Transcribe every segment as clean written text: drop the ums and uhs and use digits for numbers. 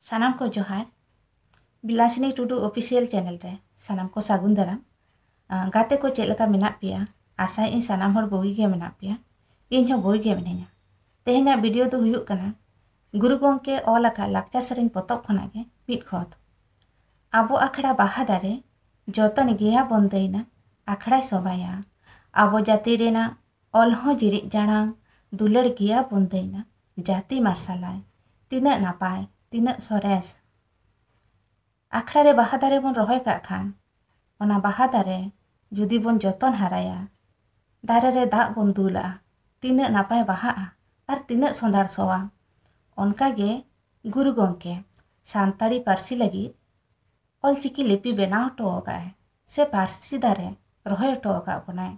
सानाम को जोहार बिलासिनी Tudu official channel रे सानाम को सागुन दाराम गाते को चेक लका मेना पिया आशा इन सानाम हर बोगी के मेना पिया इन हो बोगी के मिनिया तेहेना वीडियो दो हुयुक कना गुरु गोंके ऑल अका लाक्चा सरिन पोतब खना के मिट खोत आबो आखड़ा बाहा दारे जतन गेया बंदैना आखड़ा सबाया आबो जाति रेना ऑल हो जिरिक जाना दुलड़ गेया बंदैना जाति मार्सालाय तिना नापाय तिना सरेस आखड़ा रे बाहा दारे बन रहोय का खान ओना बाहा दारे जुदी बन जतन हाराया दारे रे दाग बन दुला तिना नापाय बाहा और तिना सोंदार सोवा ओनका गे गुरु गोंके सानताड़ी पारसी लगी ऑलचिकी लिपि बेनाव टोगाय से पारसी दारे रहोय टोगा बनाय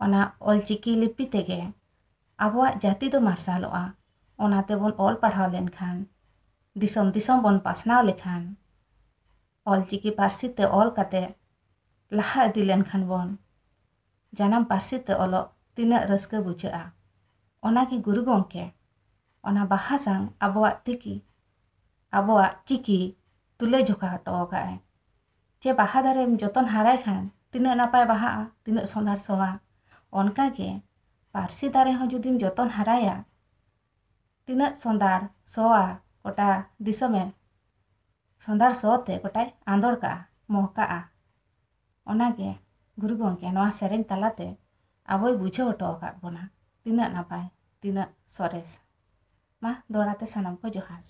ओना ऑलचिकी लिपि तेगे आबोआ जाति दो मार्सालोआ ओनाते बन ऑल पढ़ाव लेन खान दिसम दिसम बन पासनाव लेखान ऑलचिकी पारसी ते ऑल काते लहा इदी लेन खान बन जानम पारसी ते ऑलो तिना रस्का बुझाआ ओना की गुरु गोंके ओना बाहा सांग आबोआ तिकी आबोआ चिकी तुले झोका हटोगाय जे बाहा दारेम जतन हाराय खान तिना नापाय बाहा तिना सोनार सोवा ओनका गे पारसी दारे हो जुदीम जतन हाराया तिना सोंदार सोवा गोटा दिसमे सोंदार सोते गोटाय आंदोड़ का मोहका ओनागे गुरु गोंके नवा सेरेन तालाते आबोय बुझाव हटो अकाद बोना तिना नापाय तिना सरेस मा दोड़ाते सानाम को जोहार।